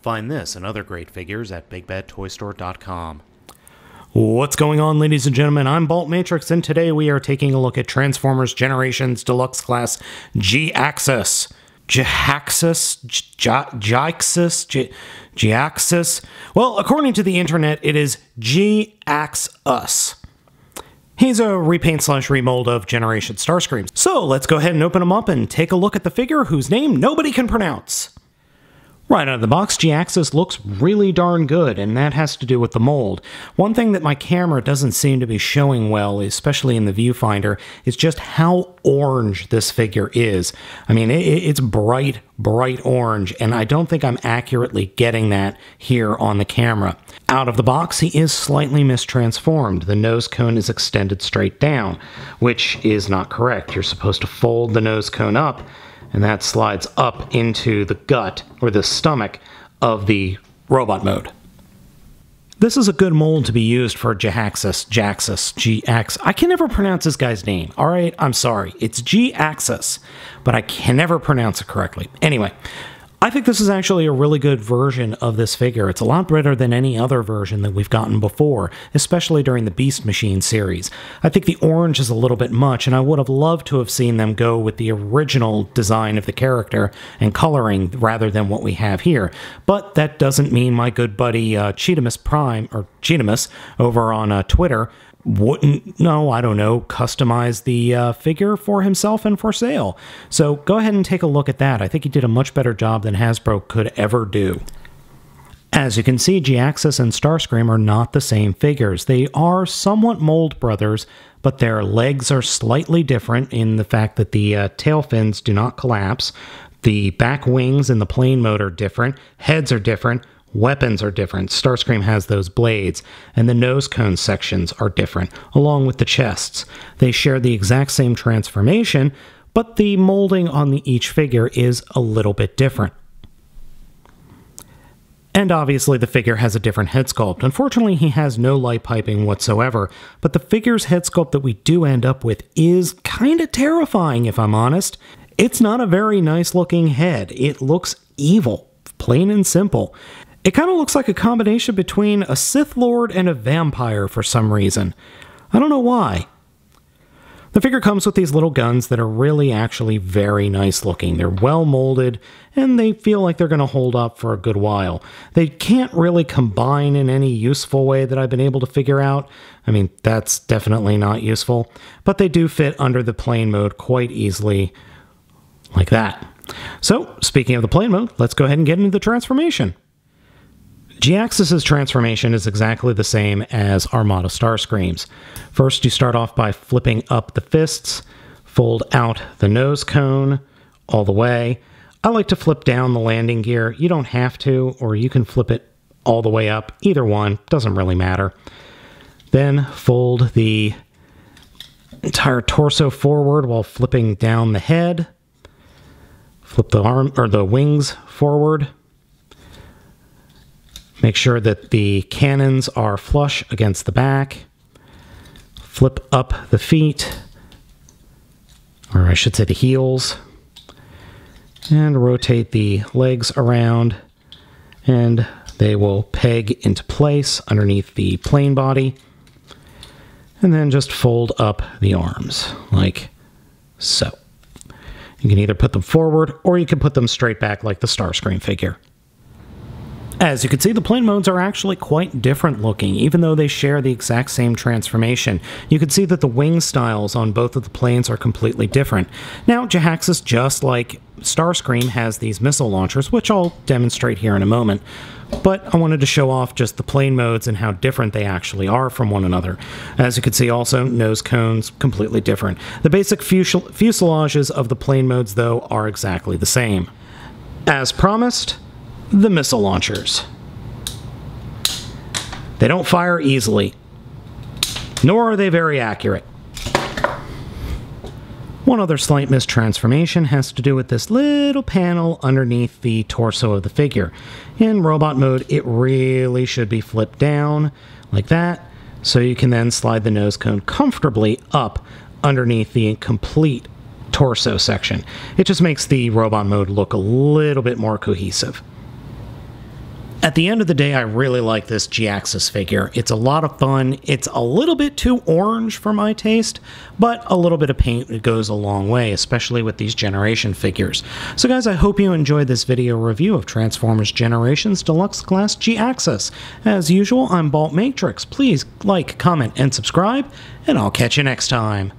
find this and other great figures at BigBadToyStore.com. What's going on, ladies and gentlemen? I'm baltmatrix, and today we are taking a look at Transformers Generations Deluxe Class Jhiaxus. Jhiaxus. Well, according to the internet, it is Jhiaxus. He's a repaint/remold of Generation Starscream. So let's go ahead and open him up and take a look at the figure whose name nobody can pronounce. Right out of the box, Jhiaxus looks really darn good, and that has to do with the mold. One thing that my camera doesn't seem to be showing well, especially in the viewfinder, is just how orange this figure is. I mean, it's bright, bright orange, and I don't think I'm accurately getting that here on the camera. Out of the box, he is slightly mistransformed. The nose cone is extended straight down, which is not correct. You're supposed to fold the nose cone up, and that slides up into the gut, or the stomach, of the robot mode. This is a good mold to be used for Jhiaxus. I can never pronounce this guy's name, alright? I'm sorry. It's Jhiaxus, but I can never pronounce it correctly. Anyway, I think this is actually a really good version of this figure. It's a lot better than any other version that we've gotten before, especially during the Beast Machine series. I think the orange is a little bit much, and I would have loved to have seen them go with the original design of the character and coloring rather than what we have here. But that doesn't mean my good buddy Jhiaxus over on Twitter wouldn't, customize the figure for himself and for sale. So go ahead and take a look at that. I think he did a much better job than Hasbro could ever do. As you can see, Jhiaxus and Starscream are not the same figures. They are somewhat mold brothers, but their legs are slightly different in the fact that the tail fins do not collapse. The back wings in the plane mode are different. Heads are different. Weapons are different. Starscream has those blades, and the nose cone sections are different, along with the chests. They share the exact same transformation, but the molding on each figure is a little bit different. And obviously the figure has a different head sculpt. Unfortunately, he has no light piping whatsoever, but the figure's head sculpt that we do end up with is kind of terrifying, if I'm honest. It's not a very nice looking head. It looks evil, plain and simple. It kind of looks like a combination between a Sith Lord and a vampire for some reason. I don't know why. The figure comes with these little guns that are really actually very nice looking. They're well molded, and they feel like they're going to hold up for a good while. They can't really combine in any useful way that I've been able to figure out. I mean, that's definitely not useful. But they do fit under the plane mode quite easily, like that. So, speaking of the plane mode, let's go ahead and get into the transformation. Jhiaxus' transformation is exactly the same as Armada Starscream's. First, you start off by flipping up the fists, fold out the nose cone all the way. I like to flip down the landing gear. You don't have to, or you can flip it all the way up. Either one, doesn't really matter. Then fold the entire torso forward while flipping down the head. Flip the arm or the wings forward. Make sure that the cannons are flush against the back. Flip up the feet, or I should say the heels, and rotate the legs around, and they will peg into place underneath the plane body, and then just fold up the arms, like so. You can either put them forward, or you can put them straight back like the Starscream figure. As you can see, the plane modes are actually quite different looking, even though they share the exact same transformation. You can see that the wing styles on both of the planes are completely different. Now, Jhiaxus, just like Starscream, has these missile launchers, which I'll demonstrate here in a moment. But I wanted to show off just the plane modes and how different they actually are from one another. As you can see also, nose cones completely different. The basic fuselages of the plane modes, though, are exactly the same. As promised, the missile launchers. They don't fire easily, nor are they very accurate. One other slight mistransformation has to do with this little panel underneath the torso of the figure. In robot mode, it really should be flipped down, like that, so you can then slide the nose cone comfortably up underneath the complete torso section. It just makes the robot mode look a little bit more cohesive. At the end of the day, I really like this Jhiaxus figure. It's a lot of fun. It's a little bit too orange for my taste, but a little bit of paint goes a long way, especially with these Generation figures. So guys, I hope you enjoyed this video review of Transformers Generations Deluxe Class Jhiaxus. As usual, I'm baltmatrix. Please like, comment, and subscribe, and I'll catch you next time.